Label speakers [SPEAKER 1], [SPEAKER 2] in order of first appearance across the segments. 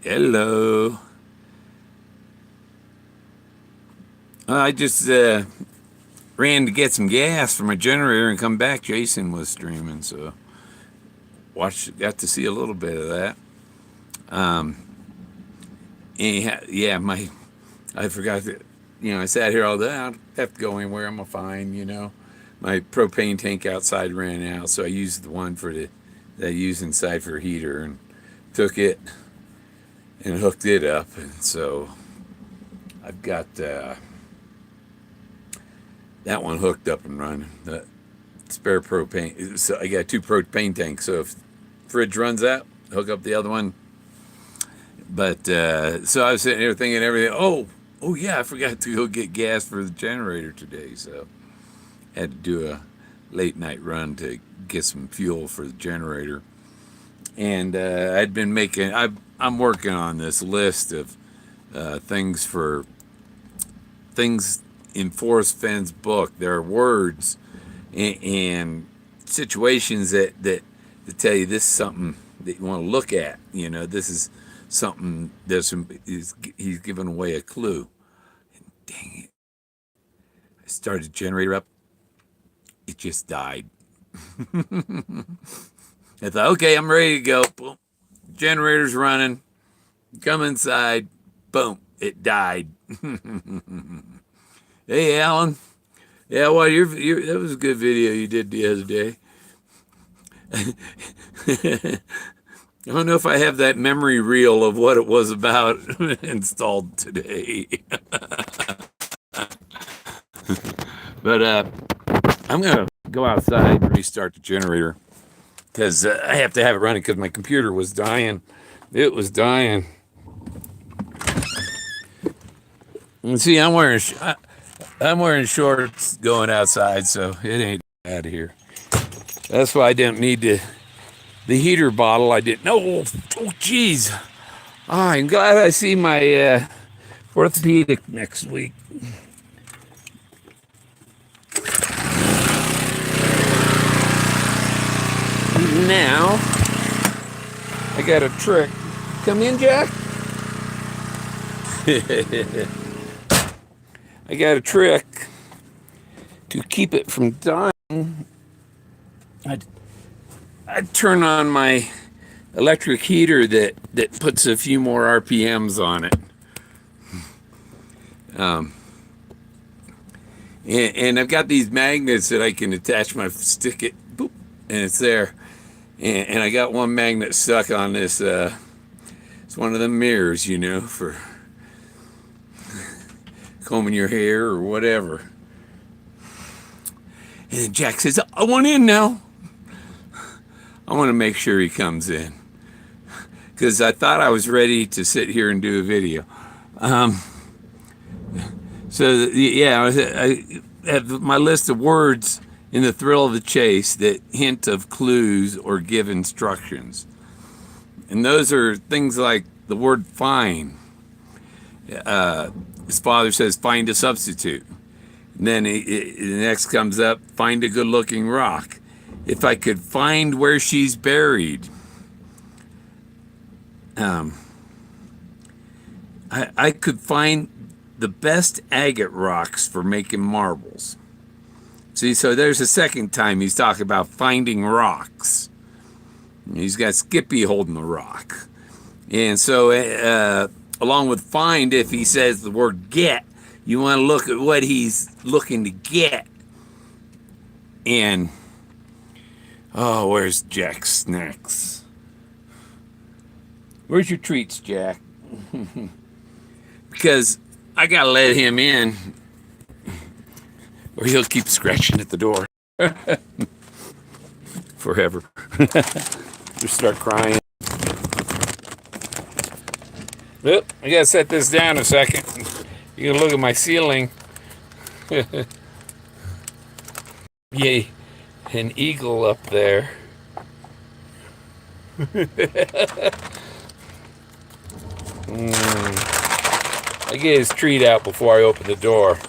[SPEAKER 1] Hello. I just ran to get some gas for my generator and come back. Jason was streaming, so got to see a little bit of that. Yeah, I forgot that. I sat here all day. I don't have to go anywhere. I'm fine. My propane tank outside ran out, so I used the one that I use inside for a heater and took it and hooked it up, and so I've got that one hooked up and running. The spare propane. So I got two propane tanks. So if fridge runs out, hook up the other one. But so I was sitting here thinking everything. Oh yeah, I forgot to go get gas for the generator today. So I had to do a late night run to get some fuel for the generator. And I'd been making. I'm working on this list of things in Forrest Fenn's book. There are words and situations that tell you this is something that you want to look at. This is something he's giving away a clue. And dang it, I started the generator up. It just died. I thought, okay, I'm ready to go. Boom. Generator's running. Come inside. Boom. It died. Hey, Alan. Yeah, well, that was a good video you did the other day. I don't know if I have that memory reel of what it was about installed today. But I'm going to go outside and restart the generator because I have to have it running because my computer was dying. It was dying. And see, I'm wearing shorts going outside, so it ain't out of here. That's why I didn't need the heater bottle. I didn't. Oh, geez. I'm glad I see my orthopedic next week. Now, I got a trick. Come in, Jack. I got a trick to keep it from dying. I'd turn on my electric heater that puts a few more RPMs on it. And I've got these magnets that I can attach stick it, boop, and it's there. And I got one magnet stuck on this, it's one of the mirrors, for combing your hair or whatever. And Jack says, I want in now. I want to make sure he comes in because I thought I was ready to sit here and do a video. I have my list of words in the thrill of the chase that hint of clues or give instructions. And those are things like the word find. His father says, find a substitute. And then the next comes up, find a good-looking rock. If I could find where she's buried, I could find the best agate rocks for making marbles. See, so there's a second time he's talking about finding rocks. He's got Skippy holding the rock. And so along with find, if he says the word get, you want to look at what he's looking to get. And oh, where's Jack's snacks? Where's your treats, Jack? Because I gotta let him in, or he'll keep scratching at the door forever. Just start crying. Well, I gotta set this down a second. You can look at my ceiling. Yay. An eagle up there. I get his treat out before I open the door.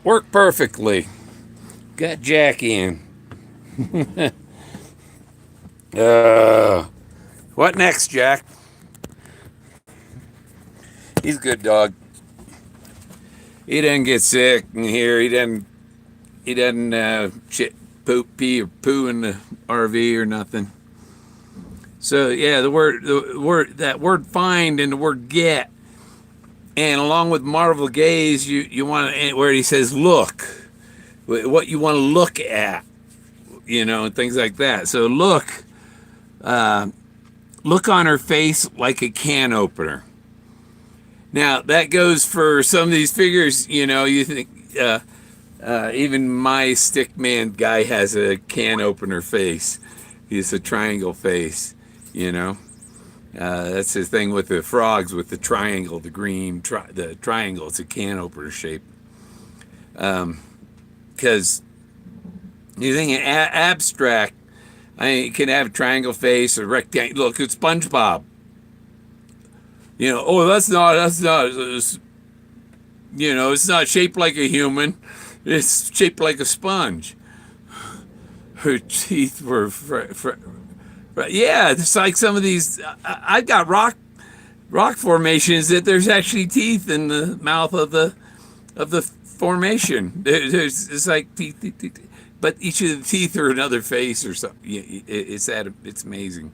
[SPEAKER 1] Worked perfectly. Got Jack in. What next, Jack? He's a good dog. He doesn't get sick in here. He doesn't pee or poo in the RV or nothing. So yeah, the word find and the word get, and along with marvel gaze, you want to, where he says look, what you want to look at, and things like that. So look on her face like a can opener. Now that goes for some of these figures. You think even my stick man guy has a can opener face. He's a triangle face. That's his thing with the frogs, with the triangle, the green, the triangle. It's a can opener shape. Because you think abstract, you can have a triangle face or rectangle. Look, it's SpongeBob. That's not. It's not shaped like a human. It's shaped like a sponge. Her teeth were. Yeah, it's like some of these. I've got rock formations that there's actually teeth in the mouth of the formation. It's like teeth, but each of the teeth are another face or something. It's amazing.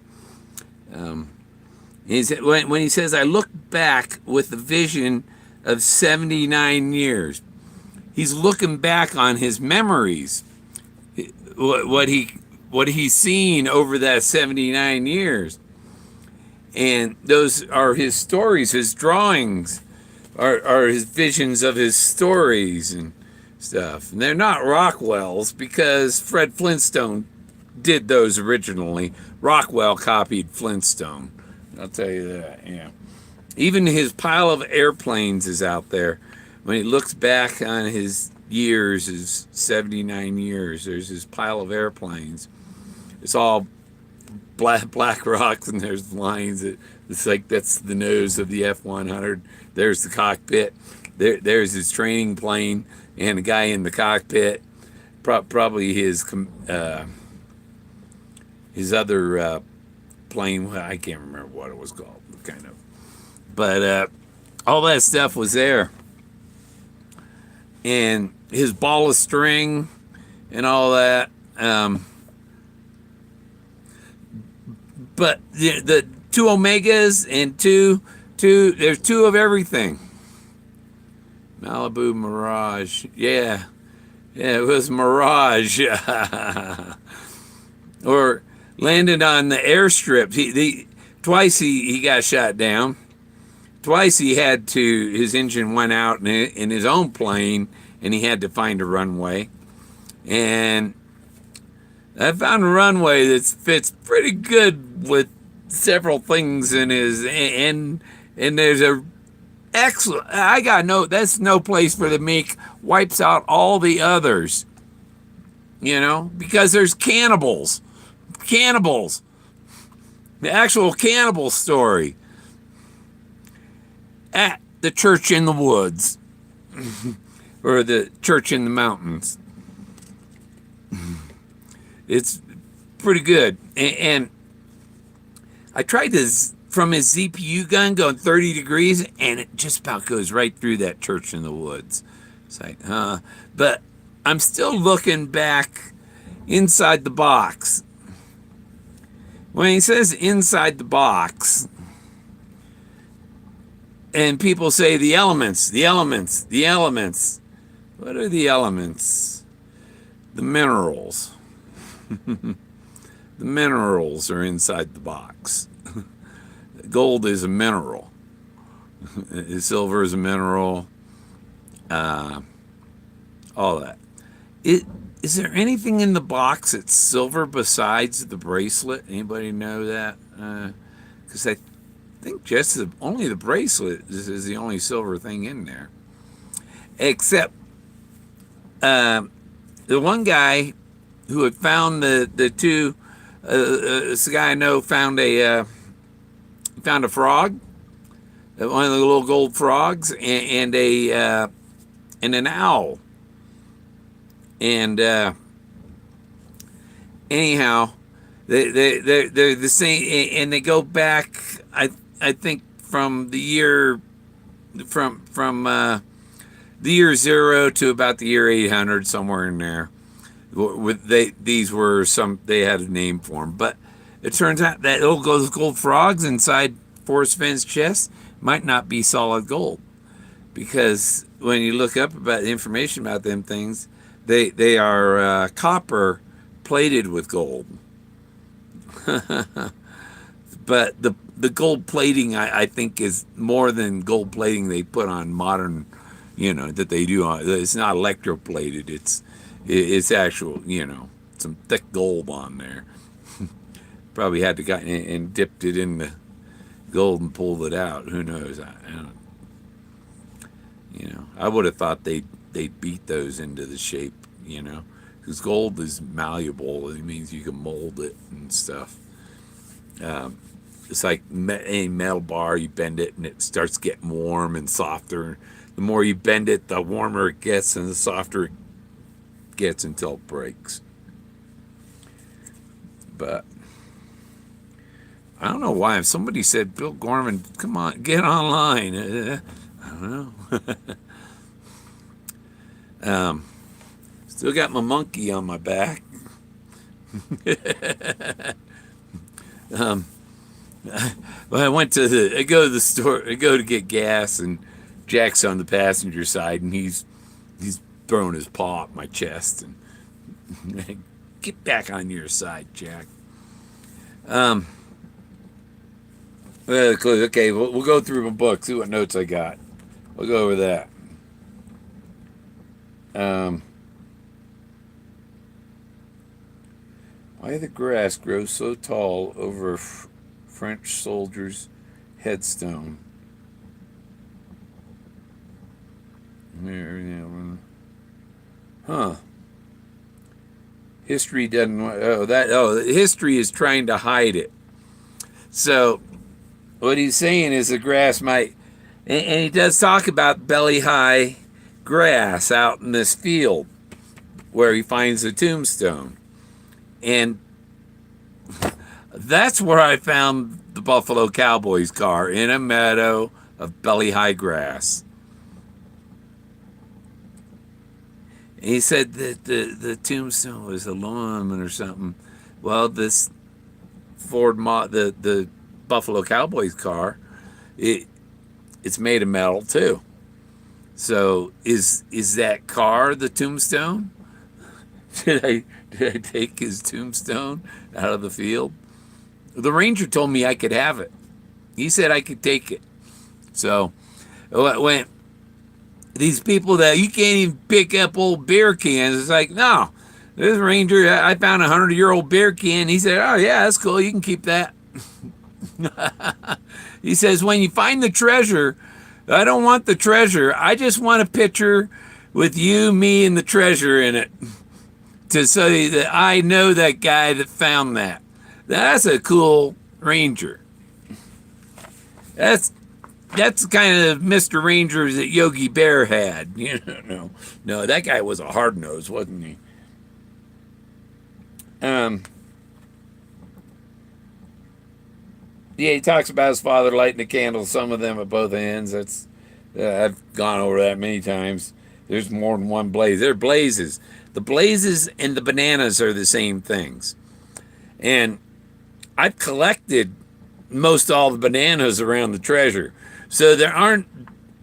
[SPEAKER 1] When he says, "I look back with the vision of 79 years," he's looking back on his memories, what he's seen over that 79 years. And those are his stories, his drawings are his visions of his stories and stuff. And they're not Rockwell's, because Fred Flintstone did those originally. Rockwell copied Flintstone. I'll tell you that, yeah. Even his pile of airplanes is out there. When he looks back on his years, his 79 years, there's his pile of airplanes. It's all black rocks, and there's lines. It's like that's the nose of the F-100. There's the cockpit. There's his training plane and the guy in the cockpit. Probably his other plane. I can't remember what it was called, kind of. But all that stuff was there. And his ball of string and all that. But the two Omegas and there's two of everything. Malibu Mirage. Yeah, it was Mirage. Or landed on the airstrip. Twice he got shot down. Twice he had to, his engine went out in his own plane, and he had to find a runway. And I found a runway that fits pretty good with several things in his, and there's a excellent, that's no place for the meek, wipes out all the others, because there's cannibals, the actual cannibal story at the church in the woods, or the church in the mountains. It's pretty good. And I tried this from his ZPU gun going 30 degrees, and it just about goes right through that church in the woods. It's like, but I'm still looking back inside the box. When he says inside the box, and people say the elements. What are the elements? The minerals. The minerals are inside the box. Gold is a mineral. Silver is a mineral. All that. Is there anything in the box that's silver besides the bracelet? Anybody know that? Because I think just only the bracelet is the only silver thing in there. Except the one guy who had found the two, this guy I know found a frog, one of the little gold frogs, and an owl. And anyhow, they're the same, and they go back. I think from the year the year 0 to about the year 800, somewhere in there. These were they had a name for them, but it turns out that those gold frogs inside Forrest Fenn's chest might not be solid gold, because when you look up about the information about them things, they are copper plated with gold. But the gold plating, I think, is more than gold plating they put on modern, that they do on. It's not electroplated. It's actual, some thick gold on there. Probably had to got and dipped it in the gold and pulled it out. Who knows? I would have thought they'd beat those into the shape, because gold is malleable. It means you can mold it and stuff. It's like any metal bar, you bend it and it starts getting warm and softer. The more you bend it, the warmer it gets and the softer it gets until it breaks. But I don't know why. If somebody said, Bill Gorman, come on, get online. I don't know. Still got my monkey on my back. Well, I go to the store, I go to get gas, and Jack's on the passenger side, and he's throwing his paw at my chest, and get back on your side, Jack. Okay, we'll go through my book, see what notes I got. We'll go over that. Why the grass grows so tall over a French soldier's headstone? Huh. History doesn't. History is trying to hide it. So, what he's saying is the grass might, and he does talk about belly-high grass out in this field where he finds the tombstone. And that's where I found the Buffalo Cowboys car, in a meadow of belly-high grass. And he said that the tombstone was aluminum or something. Well, this the Buffalo Cowboys car, it's made of metal too. So is that car the tombstone? Did I take his tombstone out of the field? The ranger told me I could have it. He said I could take it. So when these people that you can't even pick up old beer cans, it's like, no, this ranger, I found a 100-year-old beer can. He said, oh yeah, that's cool. You can keep that. He says, when you find the treasure, I don't want the treasure. I just want a picture with you, me, and the treasure in it, to say that I know that guy that found that. That's a cool ranger. That's kind of Mr. Ranger that Yogi Bear had. No, that guy was a hard nose, wasn't he? Yeah, he talks about his father lighting a candle, some of them at both ends. That's I've gone over that many times. There's more than one blaze. They're blazes. The blazes and the bananas are the same things. And I've collected most all the bananas around the treasure. So there aren't,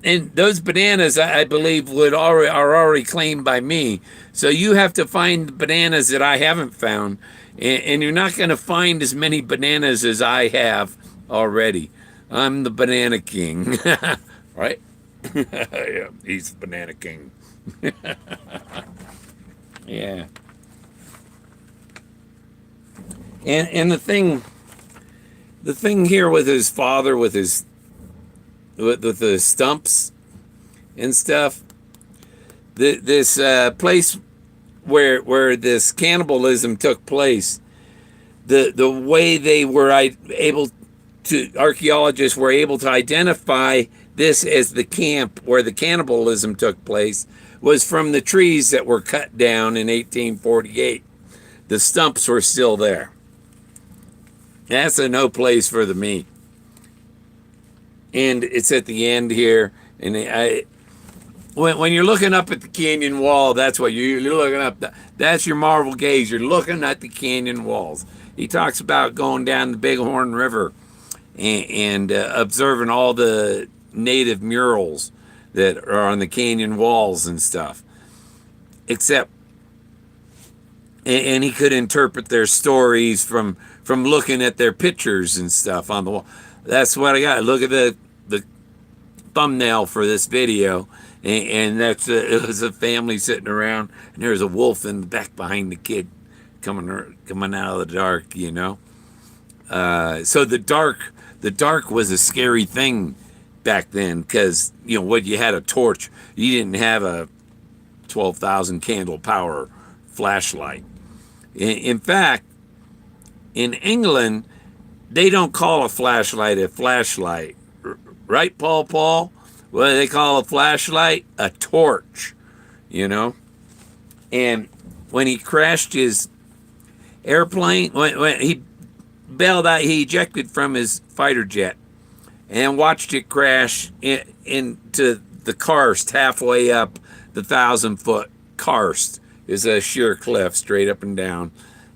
[SPEAKER 1] and those bananas, I believe, are already claimed by me. So you have to find the bananas that I haven't found. And you're not going to find as many bananas as I have already. I'm the banana king. Right? Yeah, he's the banana king. Yeah. And the thing here with his father, with the stumps and stuff, this place where this cannibalism took place, the way they were archaeologists were able to identify this as the camp where the cannibalism took place was from the trees that were cut down in 1848. The stumps were still there. That's a no place for the meat. And it's at the end here. And when you're looking up at the canyon wall, that's what you're looking up. That's your marvel gaze. You're looking at the canyon walls. He talks about going down the Bighorn River and observing all the native murals that are on the canyon walls and stuff. Except, and he could interpret their stories from looking at their pictures and stuff on the wall. That's what I got. Look at the thumbnail for this video, and that's it was a family sitting around, and there's a wolf in the back behind the kid coming out of the dark, you know. So the dark was a scary thing back then, because you know what, you had a torch, you didn't have a 12,000 candle power flashlight. In fact, in England, they don't call a flashlight, right, Paul? What do they call a flashlight? A torch, you know? And when he crashed his airplane, when he bailed out, he ejected from his fighter jet and watched it crash into the karst halfway up the 1,000-foot karst. Is a sheer cliff straight up and down.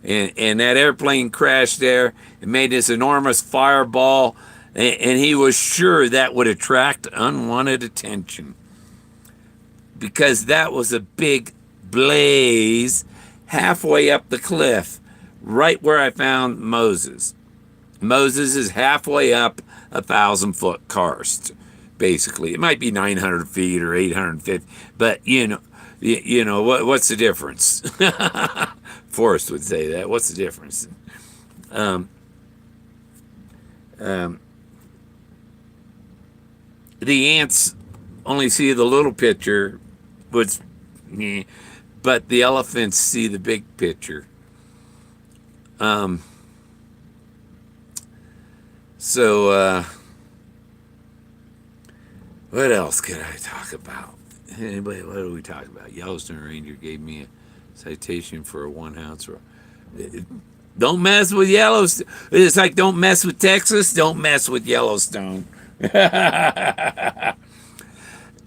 [SPEAKER 1] And that airplane crashed there. It made this enormous fireball, and he was sure that would attract unwanted attention, because that was a big blaze halfway up the cliff, right where I found Moses. Moses is halfway up 1,000-foot karst, basically. It might be 900 feet or 850, but you know what's the difference? Forrest would say that. What's the difference? The ants only see the little picture, but the elephants see the big picture. So what else could I talk about? Anybody, what do we talk about? Yellowstone Ranger gave me a citation for a 1 ounce. Don't mess with Yellowstone. It's like, don't mess with Texas, don't mess with Yellowstone.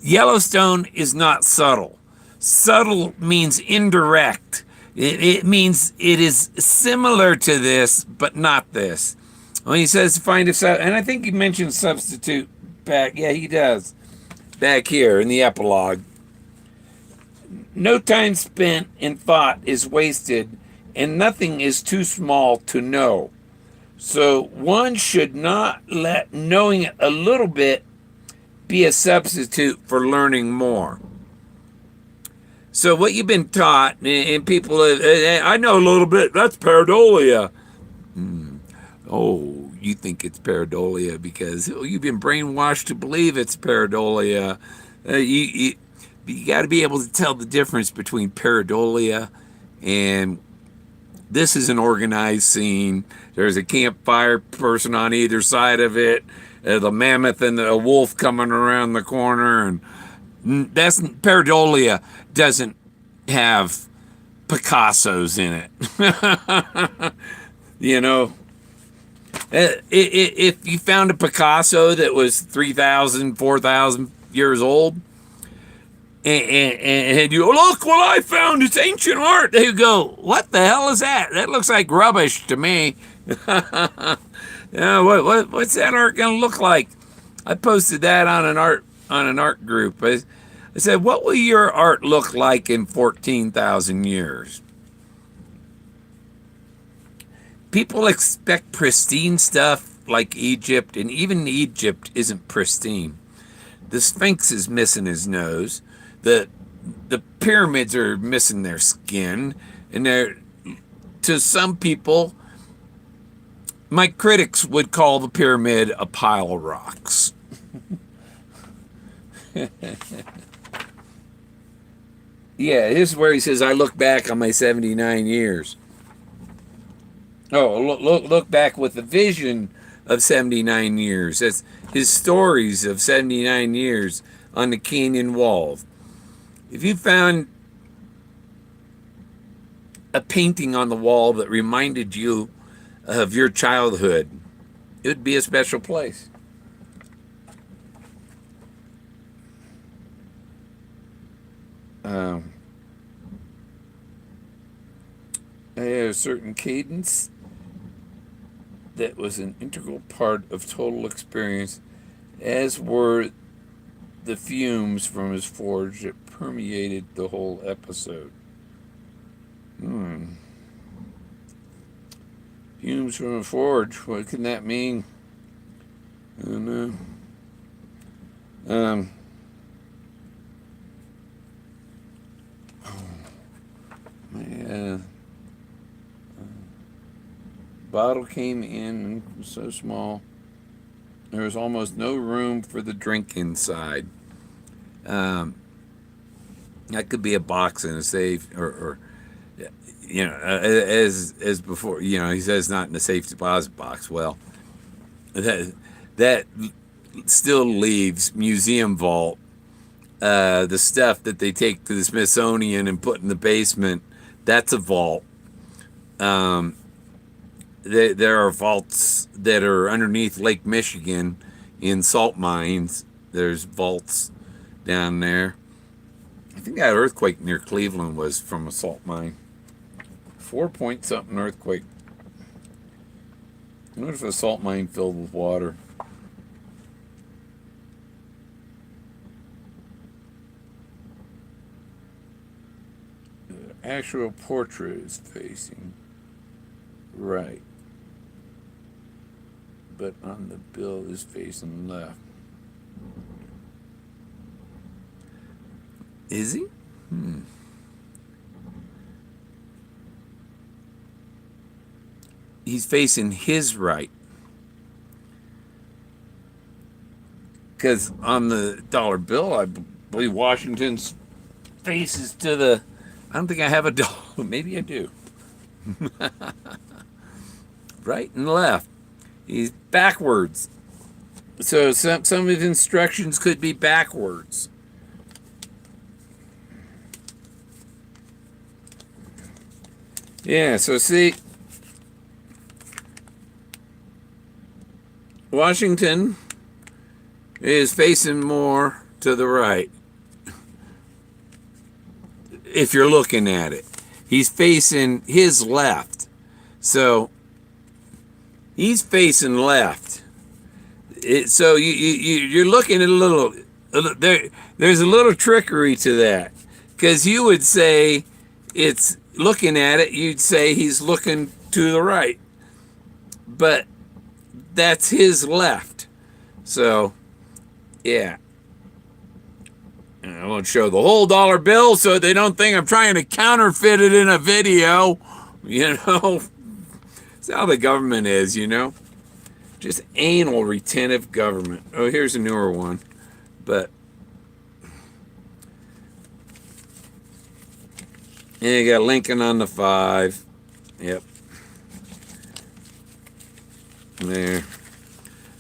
[SPEAKER 1] Yellowstone is not subtle. Subtle means indirect. It means it is similar to this, but not this. When he says find a, and I think he mentioned substitute back. Yeah, he does. Back here in the epilogue. No time spent in thought is wasted, and nothing is too small to know. So one should not let knowing a little bit be a substitute for learning more. So what you've been taught, and people, I know a little bit, that's pareidolia. Oh, you think it's pareidolia because you've been brainwashed to believe it's pareidolia. You got to be able to tell the difference between pareidolia and this is an organized scene. There's a campfire person on either side of it, the mammoth and the wolf coming around the corner, and that's pareidolia doesn't have Picassos in it. You know, if you found a Picasso that was 3,000, 4,000 years old, and you look what I found, it's ancient art, they go, what the hell is that? That looks like rubbish to me. What's that art gonna look like? I posted that on an art group. I said, what will your art look like in 14,000 years? People expect pristine stuff like Egypt, and even Egypt isn't pristine. The Sphinx is missing his nose. The pyramids are missing their skin, and they're, to some people, my critics would call the pyramid a pile of rocks. Yeah, this is where he says, I look back on my 79 years. Oh, look back with the vision of 79 years. That's his stories of 79 years on the canyon wall. if you found a painting on the wall that reminded you of your childhood, it would be a special place. I had a certain cadence that was an integral part of total experience, as were the fumes from his forge that permeated the whole episode. Fumes from a forge, what can that mean? I don't know. My bottle came in and was so small. There was almost no room for the drink inside. That could be a box in a safe, or as before. He says not in a safe deposit box. Well, that still leaves museum vault. The stuff that they take to the Smithsonian and put in the basement, that's a vault. There are vaults that are underneath Lake Michigan in salt mines. There's vaults down there. I think that earthquake near Cleveland was from a salt mine. 4-point something earthquake. What if a salt mine filled with water? The actual portrait is facing right, but on the bill is facing left. Is he? He's facing his right. Because on the dollar bill, I believe Washington's face is to the... I don't think I have a dollar. Maybe I do. Right and left. He's backwards. So some of his instructions could be backwards. Yeah, so see, Washington is facing more to the right. If you're looking at it, he's facing his left. So he's facing left. So you're looking at a little there's a little trickery to that, because you would say it's looking at it, you'd say he's looking to the right, but that's his left. So yeah, and I won't show the whole dollar bill so they don't think I'm trying to counterfeit it in a video. That's how the government is, just anal retentive government. Oh, here's a newer one, but yeah, you got Lincoln on the 5. Yep. There.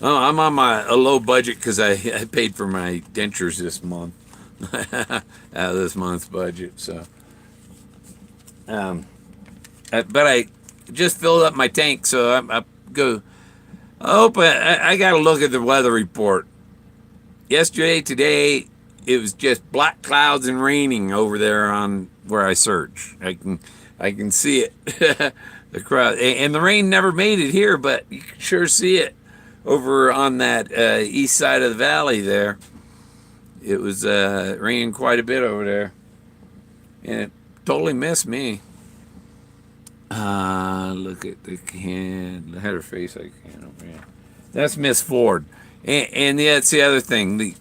[SPEAKER 1] Oh, I'm on a low budget because I paid for my dentures this month out of this month's budget. So, but I just filled up my tank, so I go. I got to look at the weather report. Yesterday, today, it was just black clouds and raining over there on where I search. I can see it. The crowd, and the rain never made it here, but you can sure see it over on that east side of the valley there. It was raining quite a bit over there, and it totally missed me. Look at the header face. I can't. Yeah. That's Miss Ford, and yeah, it's the other thing.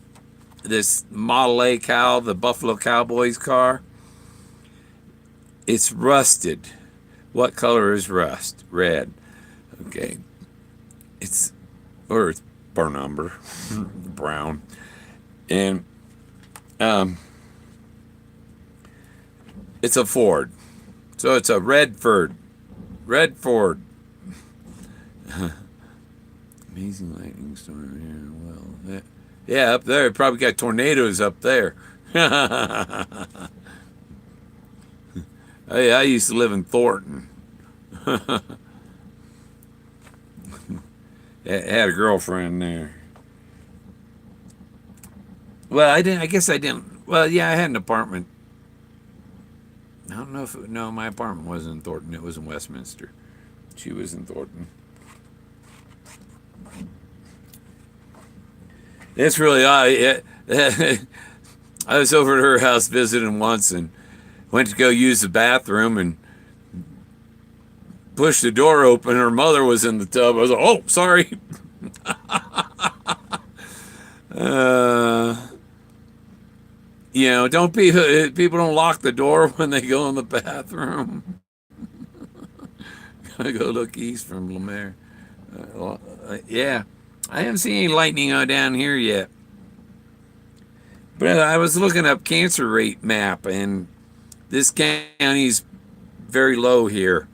[SPEAKER 1] This Model A cow, the Buffalo Cowboys car. It's rusted. What color is rust? Red. Okay. It's burnt umber, brown, and it's a Ford, so it's a red Ford. Amazing lightning storm here. Well, yeah, up there, probably got tornadoes up there. Hey, I used to live in Thornton. Had a girlfriend there. Well, I didn't. I guess I didn't. Well, yeah, I had an apartment. I don't know if no, my apartment wasn't in Thornton. It was in Westminster. She was in Thornton. It's really odd. I was over at her house visiting once and went to go use the bathroom and pushed the door open. Her mother was in the tub. I was like, "Oh, sorry." uh, don't people don't lock the door when they go in the bathroom. Gotta go look east from Lemaire. Yeah, I haven't seen any lightning down here yet. But I was looking up cancer rate map, and this county's very low here.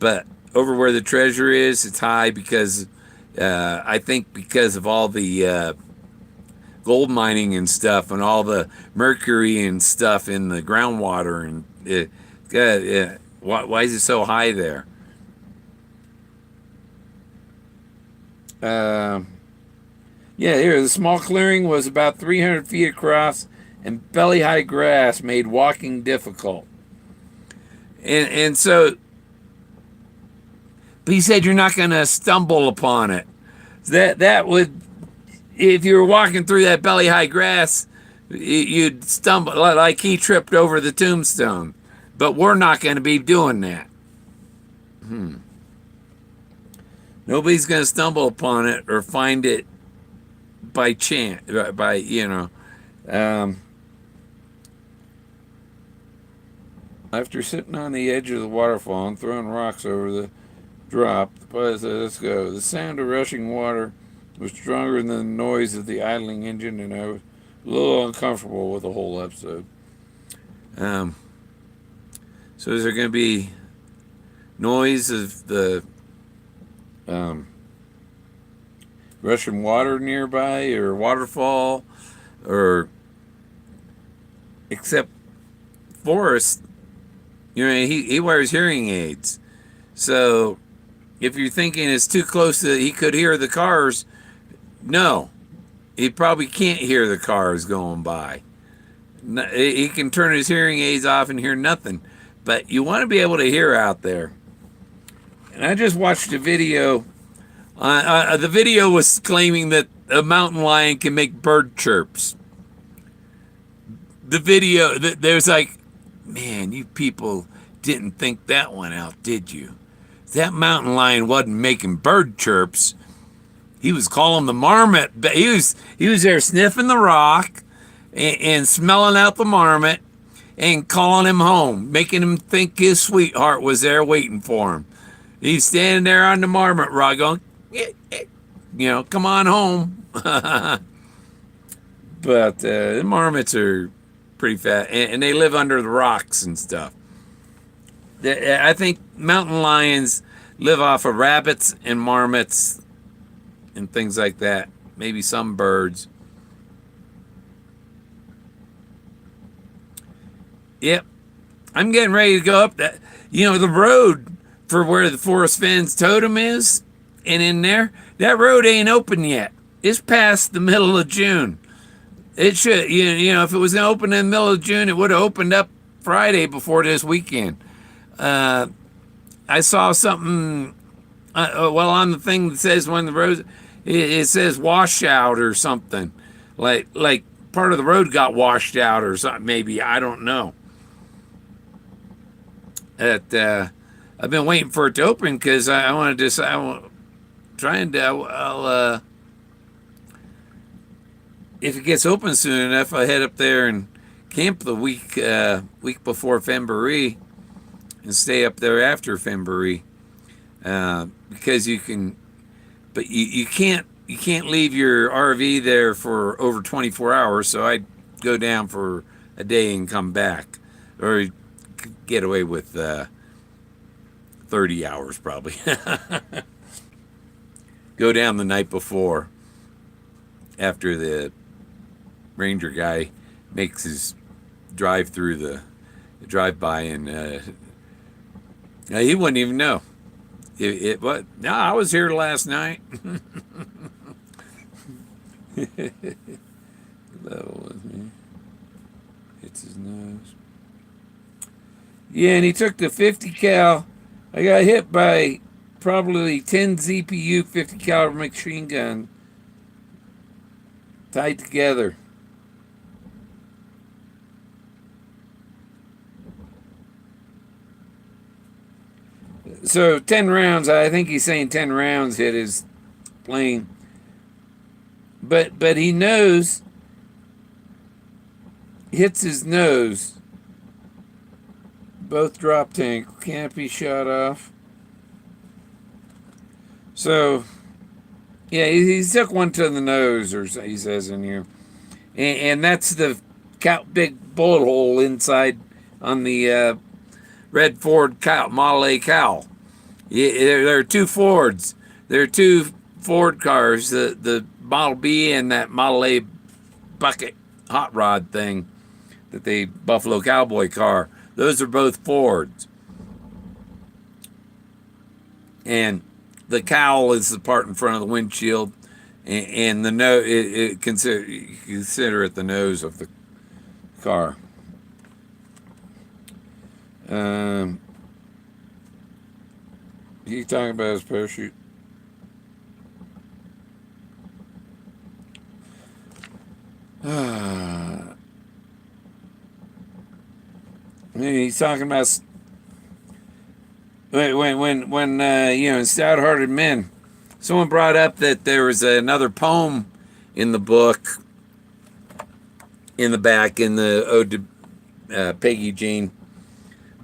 [SPEAKER 1] But over where the treasure is, it's high because I think because of all the gold mining and stuff, and all the mercury and stuff in the groundwater, and why is it so high there? Yeah, here, the small clearing was about 300 feet across, and belly-high grass made walking difficult. And so, but he said you're not going to stumble upon it. That would, if you were walking through that belly-high grass, you'd stumble, like he tripped over the tombstone. But we're not going to be doing that. Nobody's going to stumble upon it or find it by chance, after sitting on the edge of the waterfall and throwing rocks over the drop, the pilot said, "Let's go." The sound of rushing water was stronger than the noise of the idling engine, and I was a little uncomfortable with the whole episode. So is there going to be noise of the rushing water nearby, or waterfall, or except Forrest, he wears hearing aids. So if you're thinking it's too close to he could hear the cars, no, he probably can't hear the cars going by. He can turn his hearing aids off and hear nothing, but you want to be able to hear out there. And I just watched a video. The video was claiming that a mountain lion can make bird chirps. The video, there's like, man, you people didn't think that one out, did you? That mountain lion wasn't making bird chirps. He was calling the marmot. He was there sniffing the rock and smelling out the marmot and calling him home, making him think his sweetheart was there waiting for him. He's standing there on the marmot rock going, come on home. But the marmots are pretty fat, and they live under the rocks and stuff. I think mountain lions live off of rabbits and marmots and things like that. Maybe some birds. Yep. I'm getting ready to go up that. The road for where the Forrest Fenn's totem is, and in there, that road ain't open yet. It's past the middle of June. It should, if it was going to open in the middle of June, it would have opened up Friday before this weekend. I saw something, on the thing that says when the road, it says washout or something. Like part of the road got washed out or something, maybe. I don't know. I've been waiting for it to open because I want to decide. If it gets open soon enough, I head up there and camp the week before February and stay up there after February, because you can, but you can't leave your RV there for over 24 hours. So I'd go down for a day and come back, or get away with 30 hours probably. Go down the night before, after the ranger guy makes his drive by, and he wouldn't even know. What? No, I was here last night. Level with me. Hits his nose. Yeah, and he took the 50 cal. I got hit by probably 10 ZPU 50 caliber machine gun tied together. So 10 rounds, I think he's saying 10 rounds hit his plane. But he knows, hits his nose. Both drop tank, canopy shot off. So, yeah, he took one to the nose, or he says in here. And that's the big bullet hole inside on the red Ford Model A cowl. Yeah, there are two Fords. There are two Ford cars, the Model B and that Model A bucket hot rod thing, that the Buffalo Cowboy car. Those are both Fords. And the cowl is the part in front of the windshield, and the consider it the nose of the car. He talking about his parachute. He's talking about when in Stout-Hearted Men, someone brought up that there was another poem in the book in the back in the Ode to Peggy Jean,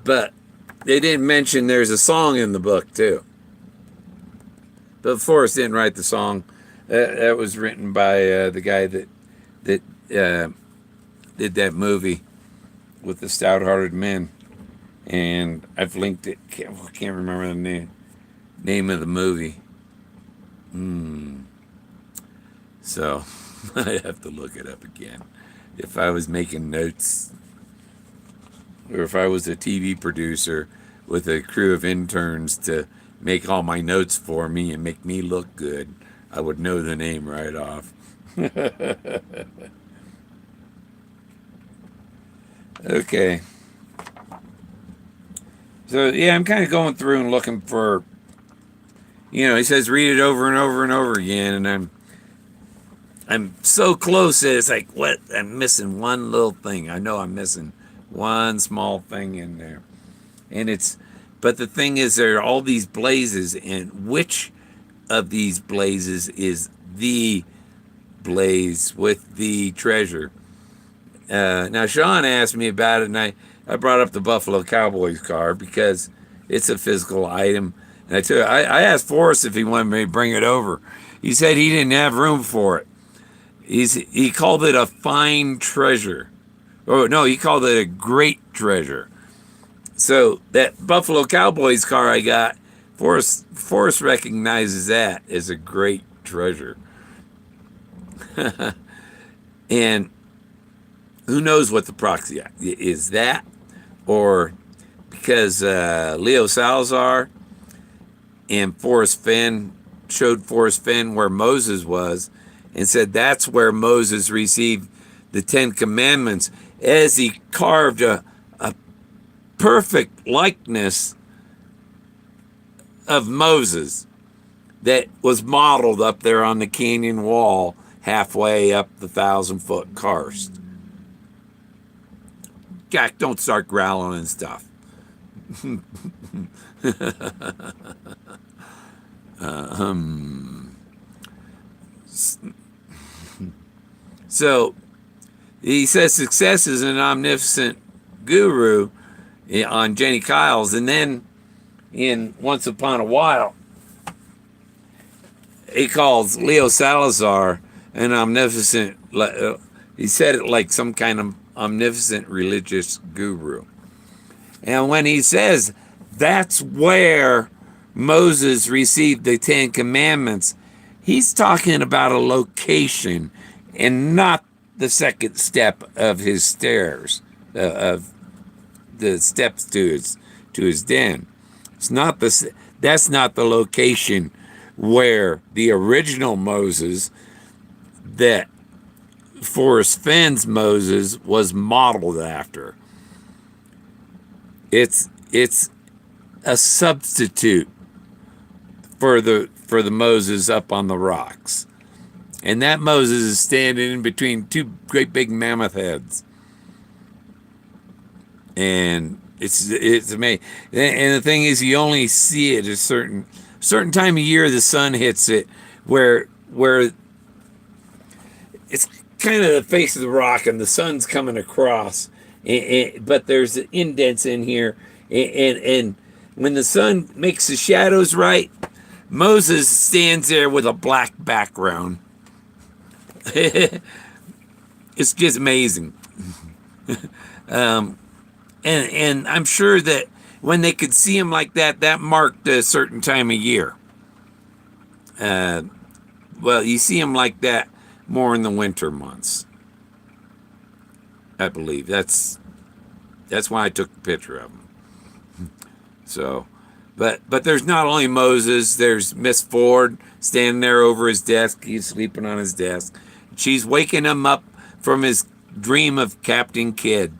[SPEAKER 1] but they didn't mention there's a song in the book too. But Forrest didn't write the song. That was written by the guy that did that movie with the Stout-Hearted Men, and I've linked it. Can't remember the name of the movie. So I have to look it up again. If I was making notes, or if I was a TV producer with a crew of interns to make all my notes for me and make me look good, I would know the name right off. Okay. So, yeah, I'm kind of going through and looking for, he says read it over and over and over again, and I'm so close that it's like, what? I'm missing one little thing. I know I'm missing one small thing in there. But the thing is, there are all these blazes, and which of these blazes is the blaze with the treasure? Now, Sean asked me about it, and I brought up the Buffalo Cowboys car because it's a physical item. And I asked Forrest if he wanted me to bring it over. He said he didn't have room for it. He called it a fine treasure. Oh, no, he called it a great treasure. So that Buffalo Cowboys car I got, Forrest recognizes that as a great treasure. And who knows what the proxy is, that, or because Leo Salazar and Fenn showed Forrest Fenn where Moses was and said that's where Moses received the 10 Commandments, as he carved a perfect likeness of Moses that was modeled up there on the canyon wall halfway up the 1,000-foot karst. Jack, don't start growling and stuff. So he says success is an omnipotent guru on Jenny Kyles, and then in Once Upon a While, he calls Leo Salazar an omnipotent. He said it like some kind of omnipotent religious guru. And when he says that's where Moses received the 10 Commandments, he's talking about a location and not the second step of his stairs. of the steps to his den. It's not the that's not the location where the original Moses that Forrest Fenn's Moses was modeled after. It's a substitute for the Moses up on the rocks. And that Moses is standing in between two great big mammoth heads. And it's amazing. And the thing is, you only see it at a certain time of year the sun hits it, where it's kind of the face of the rock and the sun's coming across. But there's indents in here. And when the sun makes the shadows right, Moses stands there with a black background. It's just amazing. And I'm sure that when they could see him like that, that marked a certain time of year. Well, you see him like that more in the winter months, I believe. That's why I took a picture of him. So, but there's not only Moses. There's Miss Ford standing there over his desk. He's sleeping on his desk. She's waking him up from his dream of Captain Kidd.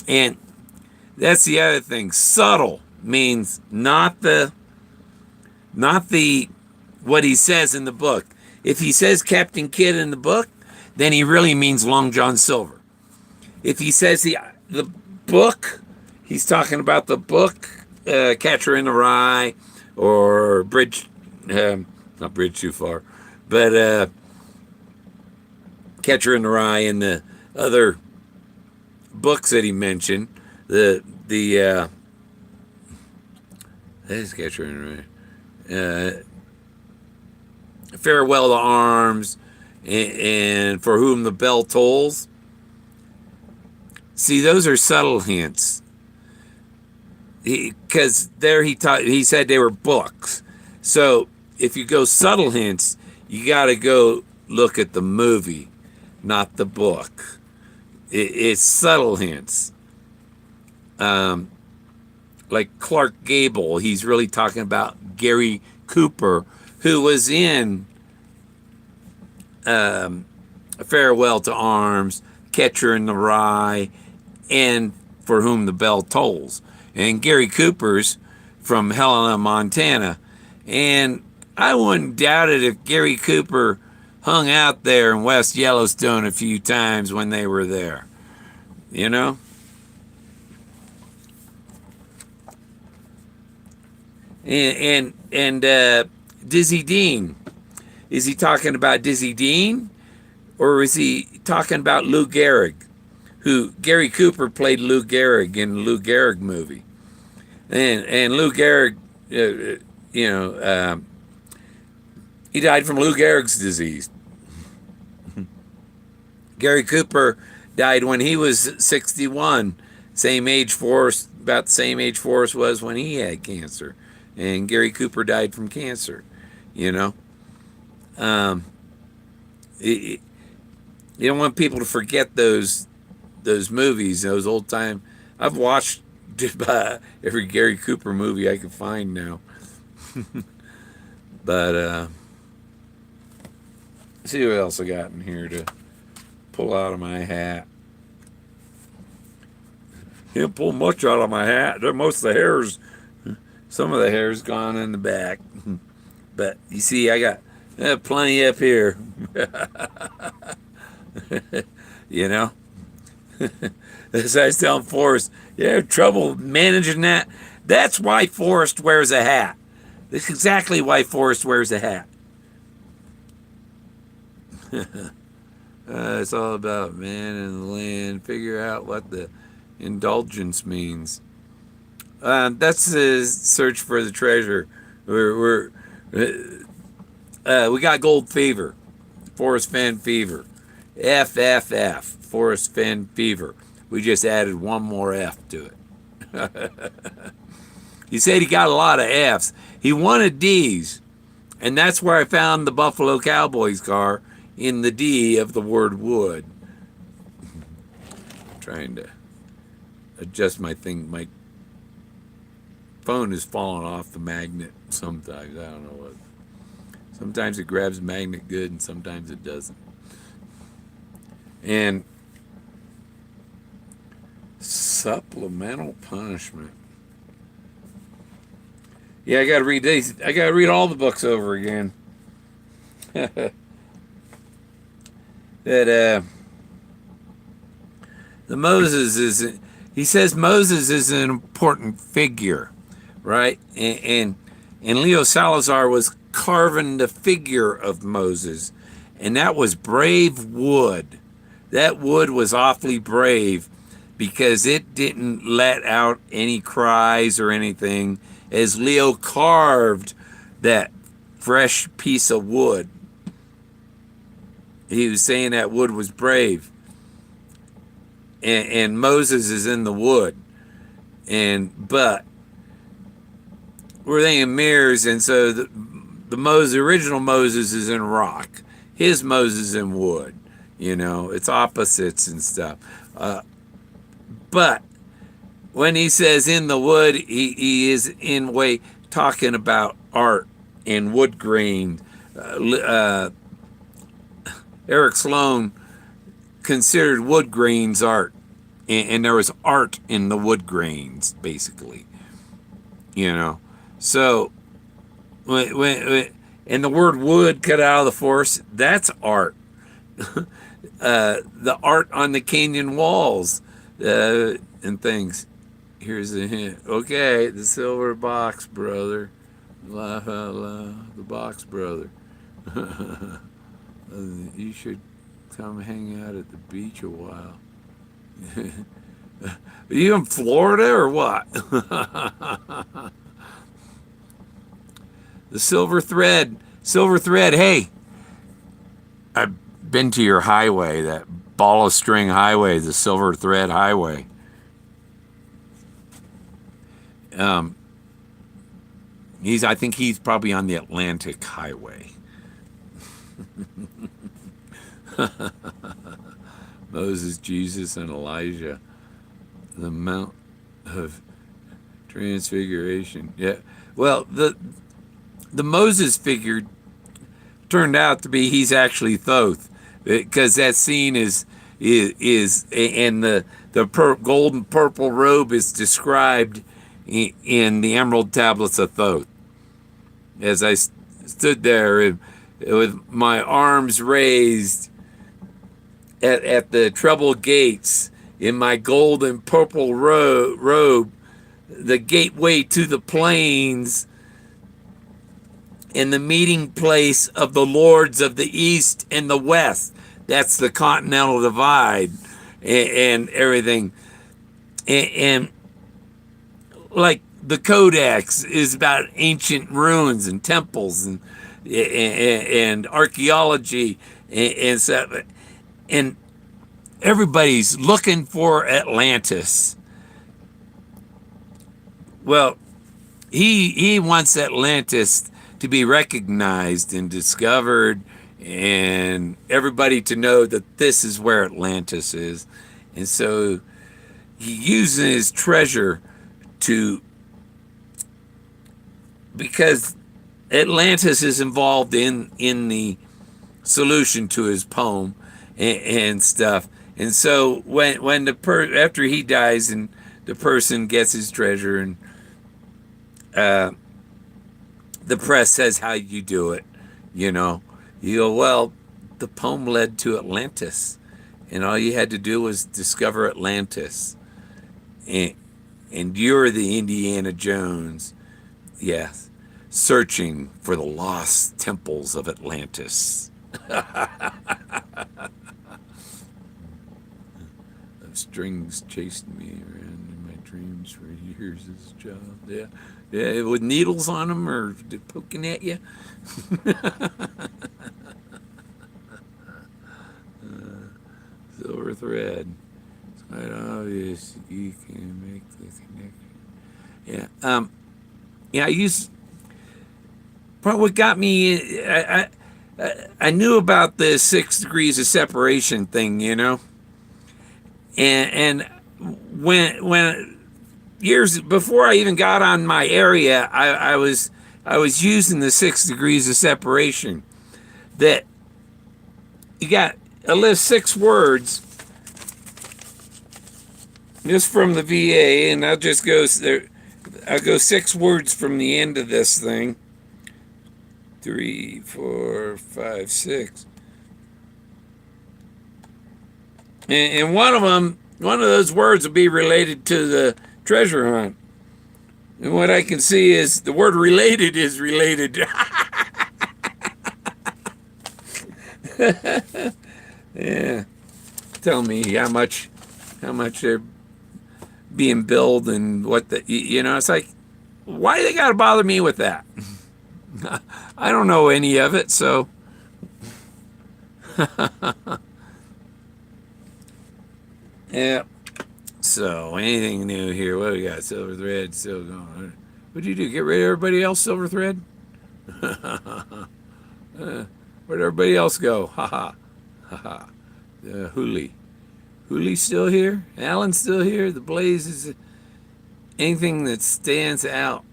[SPEAKER 1] And that's the other thing. Subtle means not the what he says in the book. If he says Captain Kidd in the book, then he really means Long John Silver. If he says the book, he's talking about the book, Catcher in the Rye, or not Bridge Too Far, but Catcher in the Rye and the other books that he mentioned. That is Catcher in the Rye. Farewell to Arms, and For Whom the Bell Tolls. See, those are subtle hints. Because there he said they were books. So if you go subtle hints, you got to go look at the movie, not the book. It's subtle hints. Like Clark Gable, he's really talking about Gary Cooper, who was in Farewell to Arms, Catcher in the Rye, and For Whom the Bell Tolls. And Gary Cooper's from Helena, Montana. And I wouldn't doubt it if Gary Cooper hung out there in West Yellowstone a few times when they were there. You know? And Dizzy Dean. Is he talking about Dizzy Dean? Or is he talking about Lou Gehrig? Who Gary Cooper played Lou Gehrig in the Lou Gehrig movie. And Lou Gehrig, he died from Lou Gehrig's disease. Gary Cooper died when he was 61, same age Forrest, about the same age Forrest was when he had cancer. And Gary Cooper died from cancer, you know. You don't want people to forget those movies, those old time. I've watched just about every Gary Cooper movie I could find now. But see what else I got in here to pull out of my hat. Can't pull much out of my hat. Most of the hair's, some of the hair's gone in the back. But you see, I got plenty up here. You know? As I was telling Forrest, you have trouble managing that. That's why Forrest wears a hat. That's exactly why Forrest wears a hat. It's all about man and the land. Figure out what the indulgence means. That's the search for the treasure. We got gold fever, Forrest Fenn fever, FFF, Forrest Fenn fever. We just added one more F to it. He said he got a lot of Fs. He wanted Ds, and that's where I found the Buffalo Cowboys car in the D of the word wood. Trying to adjust my thing. My phone is falling off the magnet sometimes. I don't know what. Sometimes it grabs the magnet good and sometimes it doesn't. And supplemental punishment. Yeah, I gotta read these. I gotta read all the books over again. That the Moses is, he says Moses is an important figure, right? And Leo Salazar was carving the figure of Moses, and that was brave wood. That wood was awfully brave because it didn't let out any cries or anything as Leo carved that fresh piece of wood. He was saying that wood was brave. And Moses is in the wood. But we're thinking mirrors, and so the original Moses is in rock. His Moses in wood. It's opposites and stuff. But when he says in the wood, he is in way talking about art and wood grain. Eric Sloan considered wood grains art, and there was art in the wood grains, basically. So and the word wood cut out of the forest, that's art. The art on the canyon walls and things. Here's a hint. Okay, the silver box brother. La la la, the box brother. You should come hang out at the beach a while. Are you in Florida or what? The silver thread. Silver thread, hey. I've been to your highway, that ball of string highway, the silver thread highway. I think he's probably on the Atlantic Highway. Moses, Jesus, and Elijah. The Mount of Transfiguration. Yeah. Well, the Moses figure turned out to be he's actually Thoth, because that scene is and the gold and purple robe is described in the emerald tablets of Thoth. As I stood there with my arms raised at the treble gates in my gold and purple robe, the gateway to the plains and the meeting place of the lords of the east and the west. That's the continental divide and everything. And like the Codex is about ancient ruins and temples and archaeology and stuff. And everybody's looking for Atlantis. Well, he wants Atlantis to be recognized and discovered, and everybody to know that this is where Atlantis is. And so he uses his treasure because Atlantis is involved in the solution to his poem and stuff. And so when after he dies and the person gets his treasure, and the press says, how you do it, you go, well, the poem led to Atlantis, and all you had to do was discover Atlantis, and you're the Indiana Jones, yes, searching for the lost temples of Atlantis. Strings chased me around in my dreams for years as a child. Yeah, with needles on them or poking at you. Silver thread. It's quite obvious you can make the connection. Yeah. I used. But what got me, I knew about the 6 degrees of separation thing, and when years before I even got on my area, I was using the 6 degrees of separation. That you got a list 6 words just from the VA, and I'll just go there. I'll go 6 words from the end of this thing. 3, 4, 5, 6. And one of those words will be related to the treasure hunt. And what I can see is the word related is related. Yeah. Tell me how much they're being billed and what it's like, why they got to bother me with that? I don't know any of it, so. Yeah. So, anything new here? What do we got? Silver thread still going. What'd you do? Get rid of everybody else, silver thread? Where'd everybody else go? Ha ha. Ha ha. Hooli. Hooli's still here? Alan's still here? The Blaze is anything that stands out.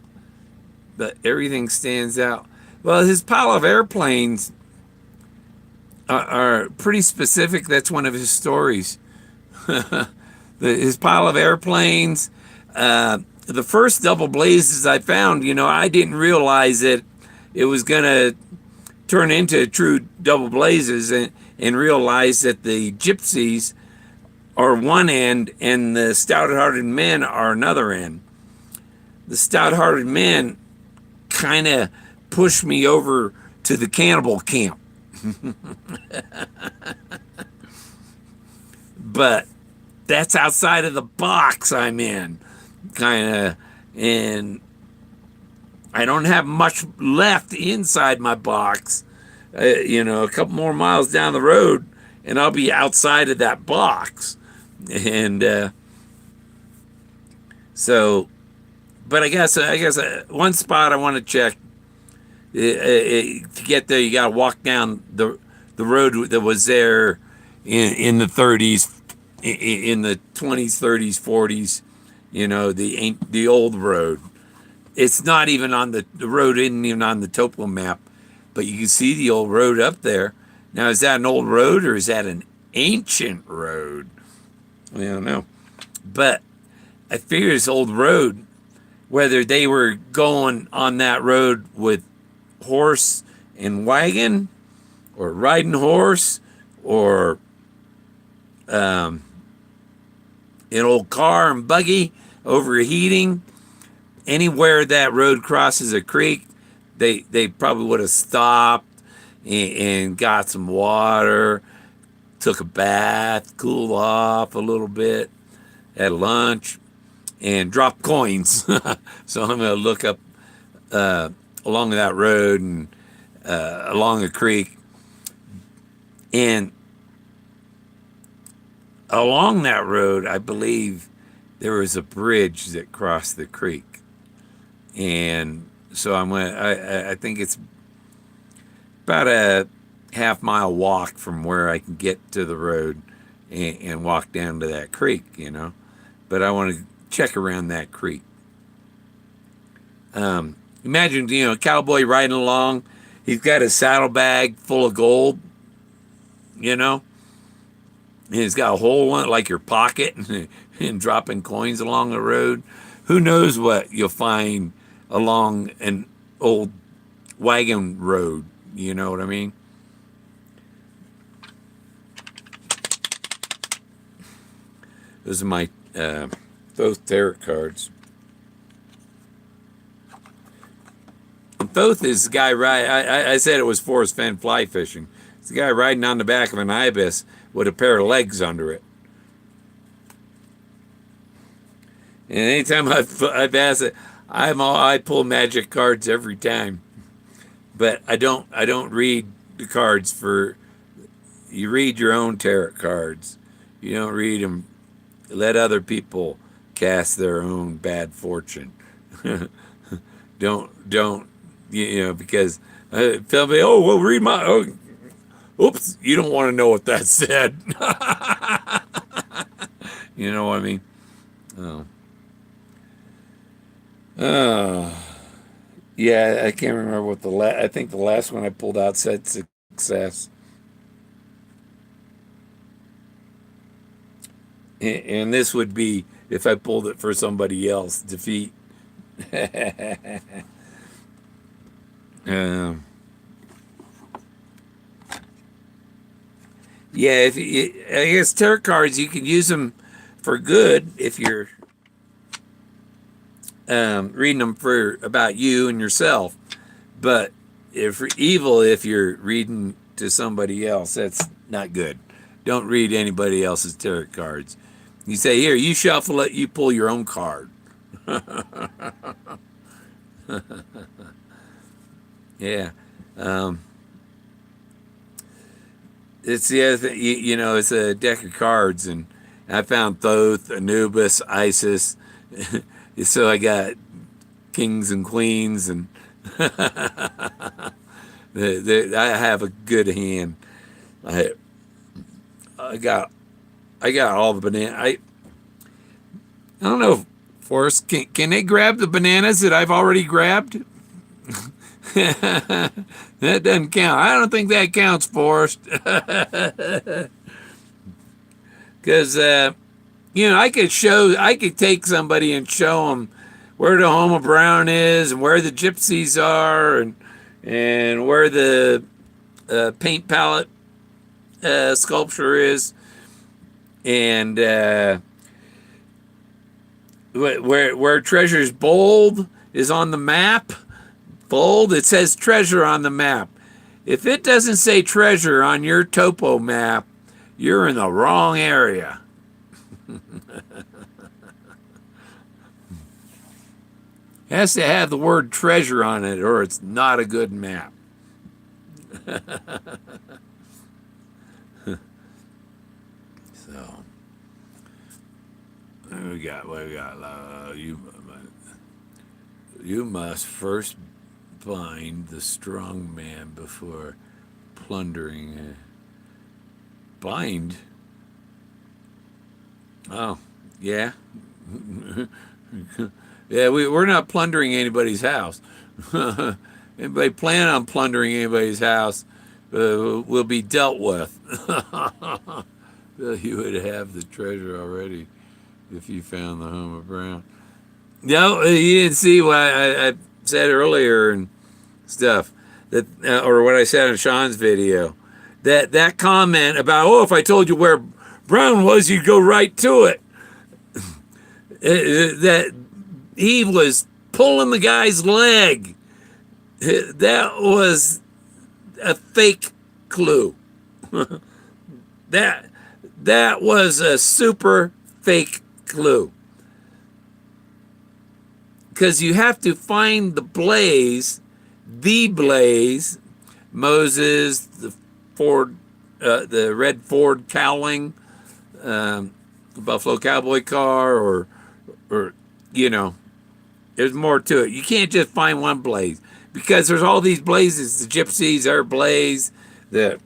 [SPEAKER 1] But everything stands out. Well, his pile of airplanes are pretty specific. That's one of his stories. His pile of airplanes. The first double blazes I found, I didn't realize that it was going to turn into true double blazes, and realize that the gypsies are one end and the stout-hearted men are another end. The stout-hearted men kind of pushed me over to the cannibal camp. But that's outside of the box I'm in, kind of, and I don't have much left inside my box. A couple more miles down the road, and I'll be outside of that box. And so, but I guess one spot I want to check. To get there, you got to walk down the road that was there in the 30s, in the 20s, 30s, 40s. The old road. It's not even on the road isn't even on the topo map, but you can see the old road up there. Now, is that an old road or is that an ancient road? I don't know. But I figure this old road, whether they were going on that road with horse and wagon, or riding horse, or an old car and buggy overheating, anywhere that road crosses a creek, they probably would have stopped and got some water, took a bath, cooled off a little bit, had lunch, and dropped coins. So I'm going to look up along that road and along the creek. And along that road, I believe there was a bridge that crossed the creek. And so I think it's about a half-mile walk from where I can get to the road and walk down to that creek, But I want to check around that creek. Imagine, a cowboy riding along. He's got a saddlebag full of gold, And he's got a hole in it like your pocket and dropping coins along the road. Who knows what you'll find along an old wagon road, you know what I mean? Those are my Thoth tarot cards. And Thoth is the guy I said it was Forrest Fenn fly fishing. It's the guy riding on the back of an ibis with a pair of legs under it. And anytime I've asked it, I pull magic cards every time, but I don't read the cards for. You read your own tarot cards. You don't read them. Let other people cast their own bad fortune. don't because tell me, oh well, read my. Oh, oops, you don't want to know what that said. You know what I mean? Oh. Oh. Yeah, I can't remember what I think the last one I pulled out said success. And this would be if I pulled it for somebody else, defeat. um, yeah, I guess tarot cards, you can use them for good if you're reading them for about you and yourself. But if evil, if you're reading to somebody else, that's not good. Don't read anybody else's tarot cards. You say, here, you shuffle it, you pull your own card. Yeah. It's the other thing, it's a deck of cards, and I found Thoth, Anubis, Isis. So I got kings and queens, and I have a good hand. I got all the banana. I don't know, Forrest. Can they grab the bananas that I've already grabbed? That doesn't count. I don't think that counts, Forrest. Because I could take somebody and show them where the Homa Brown is, and where the gypsies are, and where the paint palette sculpture is, and where treasure's bold is on the map. Bold, it says treasure on the map. If it doesn't say treasure on your topo map, you're in the wrong area. It has to have the word treasure on it, or it's not a good map. So, what we got? You must first bind the strong man before plundering. Bind? Oh, yeah. Yeah, we're not plundering anybody's house. Anybody plan on plundering anybody's house will be dealt with. You would have the treasure already if you found the Homa Brown. No, you didn't see what I said earlier and stuff, that or what I said in Sean's video. That comment about, if I told you where Brown was, you'd go right to it. That he was pulling the guy's leg. That was a fake clue. That was a super fake clue. Because you have to find the blaze, Moses, the Ford, the red Ford cowling, the Buffalo Cowboy car, or there's more to it. You can't just find one blaze, because there's all these blazes. The gypsies are a blaze. The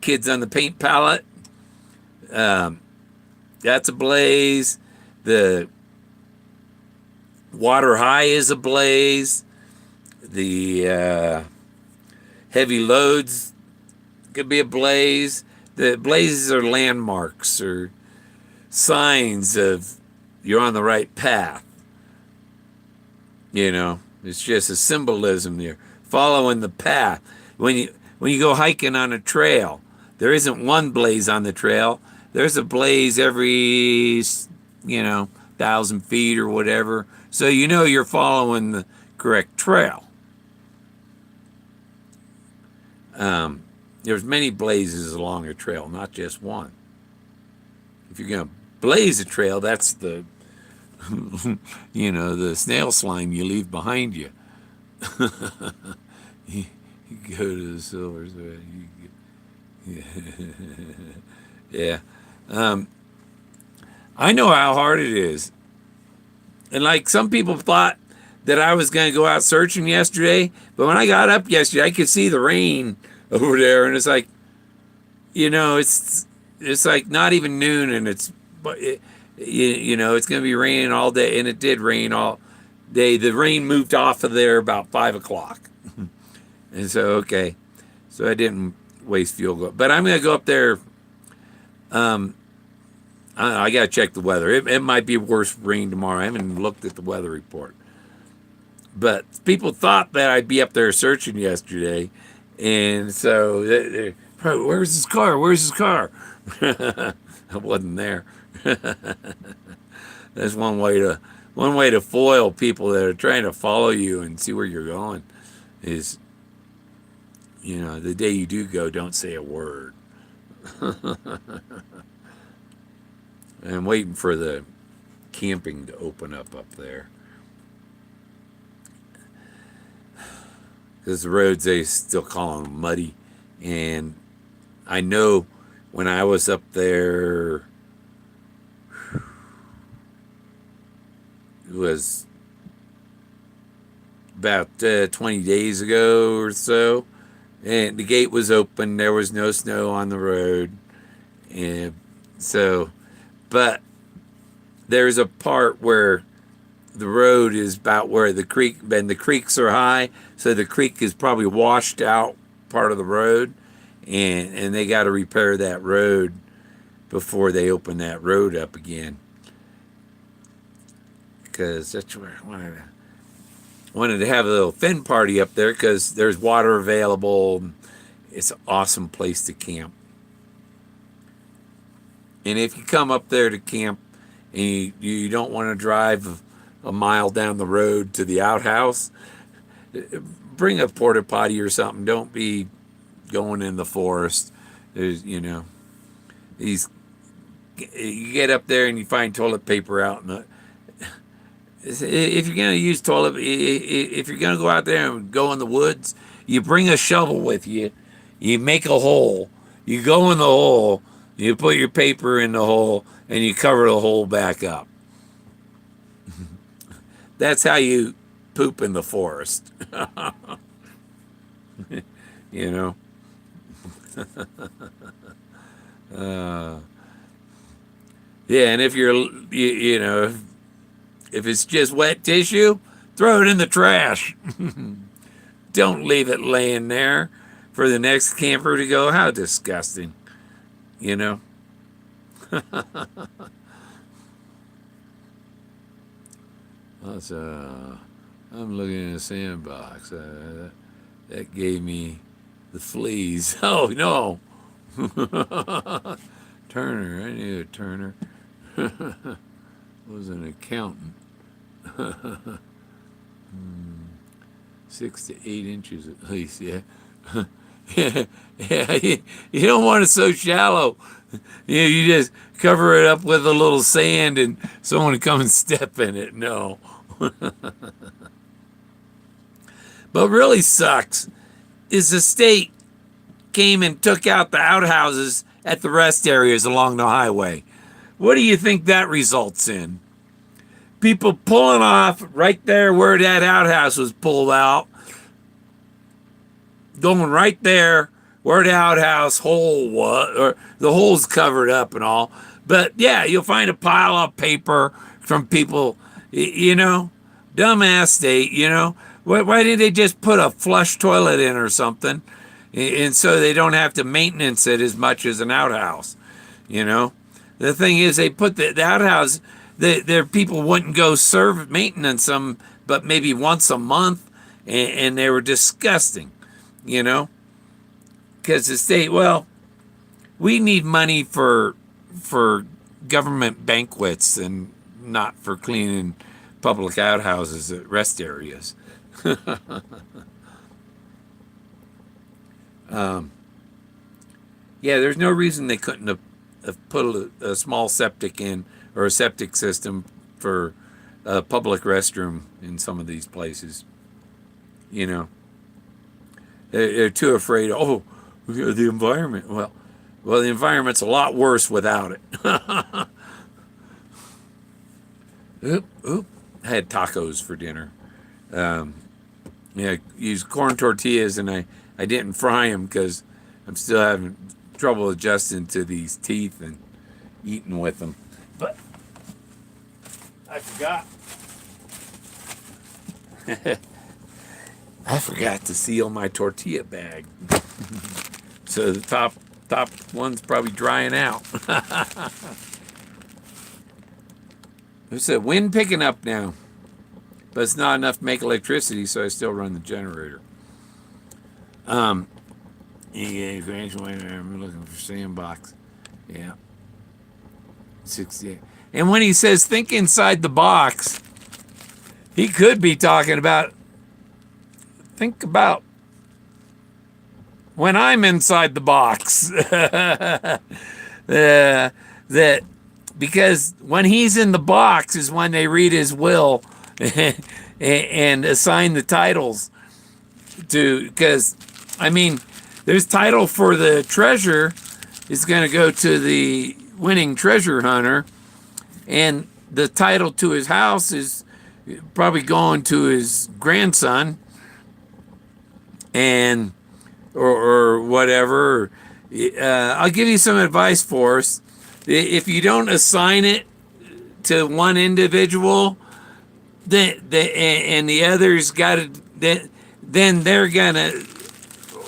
[SPEAKER 1] kids on the paint palette, that's a blaze. The water high is a blaze. The heavy loads could be a blaze. The blazes are landmarks or signs of you're on the right path. It's just a symbolism there. Following the path. When you go hiking on a trail, there isn't one blaze on the trail. There's a blaze every 1,000 feet or whatever. So you're following the correct trail. There's many blazes along a trail, not just one. If you're going to blaze a trail, that's the the snail slime you leave behind you. You go to the silver thread. Yeah. I know how hard it is. And like some people thought that I was going to go out searching yesterday, but when I got up yesterday, I could see the rain over there, and it's like, it's like not even noon, and you know, it's going to be raining all day, and it did rain all day. The rain moved off of there about 5 o'clock, and so okay, so I didn't waste fuel. But I'm going to go up there. I got to check the weather. It might be worse rain tomorrow. I haven't looked at the weather report. But people thought that I'd be up there searching yesterday, and so where's his car? Where's his car? I wasn't there. That's one way to foil people that are trying to follow you and see where you're going. Is, you know, the day you do go, don't say a word. I'm waiting for the camping to open up there. Because the roads, they still call them muddy. And I know when I was up there, it was about 20 days ago or so, and the gate was open. There was no snow on the road. And so, but there's a part where the road is about where the creek, and the creeks are high, so the creek is probably washed out part of the road, and they got to repair that road before they open that road up again. Because that's where I wanted to have a little Fenn party up there, because there's water available. It's an awesome place to camp. And if you come up there to camp and you don't want to drive a mile down the road to the outhouse, bring a porta potty or something. Don't be going in the forest. There's, you know, you get up there and you find toilet paper out in the. If you're gonna use if you're gonna go out there and go in the woods, you bring a shovel with you. You make a hole. You go in the hole. You put your paper in the hole, and you cover the hole back up. That's how you poop in the forest. You know? Yeah, and if you know, if it's just wet tissue, throw it in the trash. Don't leave it laying there for the next camper to go, how disgusting. You know? I'm looking in the sandbox. That gave me the fleas. Oh, no. Turner. I knew a Turner. Was an accountant. 6 to 8 inches at least, yeah. Yeah, you don't want it so shallow. You just cover it up with a little sand and someone will come and step in it. No. But really sucks is the state came and took out the outhouses at the rest areas along the highway. What do you think that results in? People pulling off right there where that outhouse was pulled out, going right there where the outhouse hole was, or the hole's covered up and all. But yeah, you'll find a pile of paper from people, you know, dumbass state, you know. Why didn't they just put a flush toilet in or something? And so they don't have to maintenance it as much as an outhouse, you know. The thing is, they put the outhouse, their people wouldn't go maintenance them, but maybe once a month, and they were disgusting, you know. Because the state, well, we need money for government banquets and not for cleaning public outhouses at rest areas. Yeah, there's no reason they couldn't have put a small septic in, or a septic system for a public restroom in some of these places. You know, they're too afraid. Oh, the environment. Well, the environment's a lot worse without it. Oop. I had tacos for dinner. Yeah, used corn tortillas, and I didn't fry them because I'm still having trouble adjusting to these teeth and eating with them. But I forgot. I forgot to seal my tortilla bag. So the top one's probably drying out. There's a wind picking up now, but it's not enough to make electricity, so I still run the generator. I'm looking for sandbox. Yeah. 68. And when he says think inside the box, he could be talking about think about when I'm inside the box. That because when he's in the box is when they read his will and assign the titles to, because I mean there's title for the treasure is going to go to the winning treasure hunter, and the title to his house is probably going to his grandson and or whatever. I'll give you some advice, Forrest. If you don't assign it to one individual, and the others got it, then they're gonna,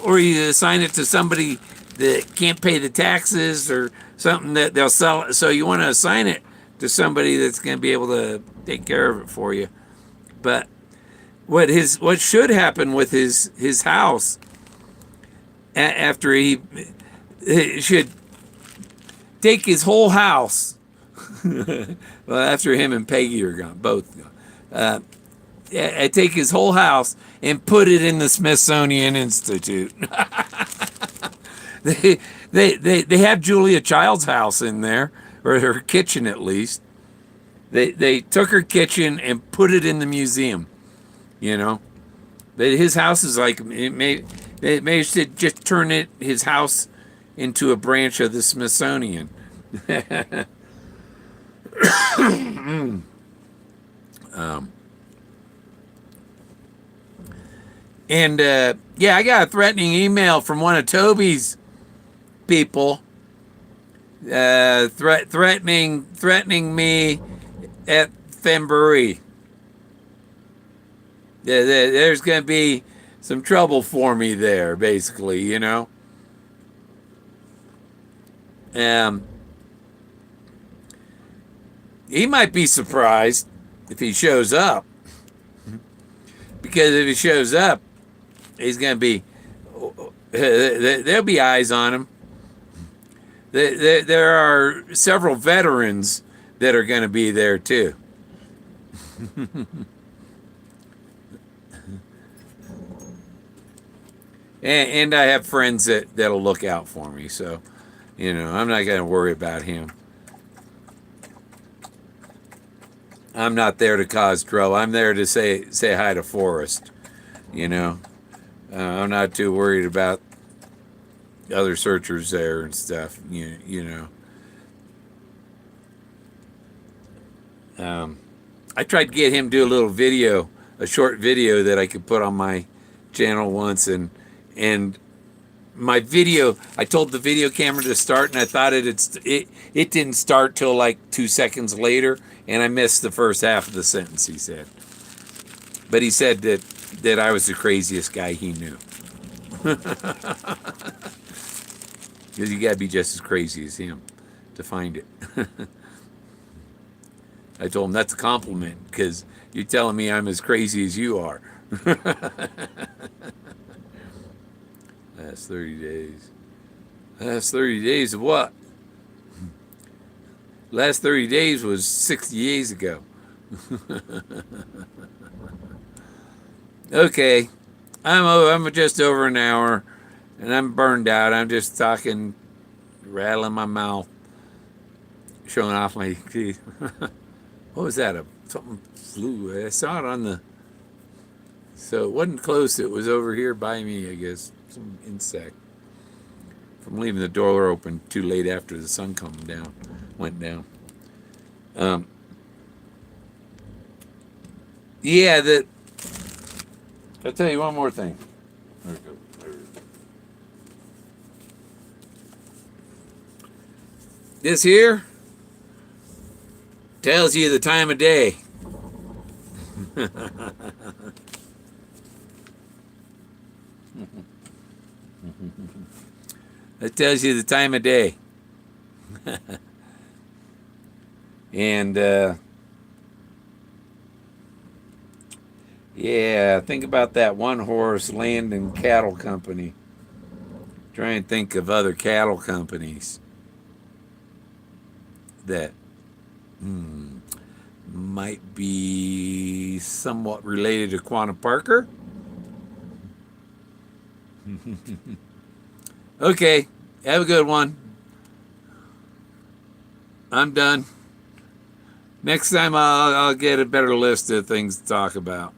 [SPEAKER 1] or you assign it to somebody that can't pay the taxes or something that they'll sell it. So you want to assign it to somebody that's going to be able to take care of it for you. But what should happen with his house after he should take his whole house. Well, after him and Peggy are gone, both gone. Take his whole house and put it in the Smithsonian Institute. They have Julia Child's house in there, or her kitchen at least. They took her kitchen and put it in the museum. You know, his house is like they should just turn his house into a branch of the Smithsonian. Yeah, I got a threatening email from one of Toby's people, threatening me at Fenbury. There's going to be some trouble for me there, basically, you know. He might be surprised if he shows up, because if he shows up, he's going to be, there'll be eyes on him. There are several veterans that are going to be there too. and I have friends that'll look out for me, so you know I'm not going to worry about him. I'm not there to cause trouble. I'm there to say hi to Forrest. You know, I'm not too worried about other searchers there and stuff. You know. I tried to get him to do a little video, a short video that I could put on my channel once, and my video, I told the video camera to start, and I thought it didn't start till like 2 seconds later, and I missed the first half of the sentence he said. But he said that I was the craziest guy he knew. Because you gotta be just as crazy as him to find it. I told him that's a compliment, because you're telling me I'm as crazy as you are. Last 30 days. Last 30 days of what? Last 30 days was 60 days ago. Okay. I'm just over an hour, and I'm burned out. I'm just talking, rattling my mouth, showing off my teeth. What was that? Something flew. I saw it on the... So it wasn't close. It was over here by me, I guess. Some insect. From leaving the door open too late after the sun went down. Yeah, I'll tell you one more thing. There we go. This here Tells you the time of day. It tells you the time of day. And yeah, think about that one horse land and cattle company. Try and think of other cattle companies that might be somewhat related to Quanah Parker. Okay, have a good one. I'm done. Next time I'll get a better list of things to talk about.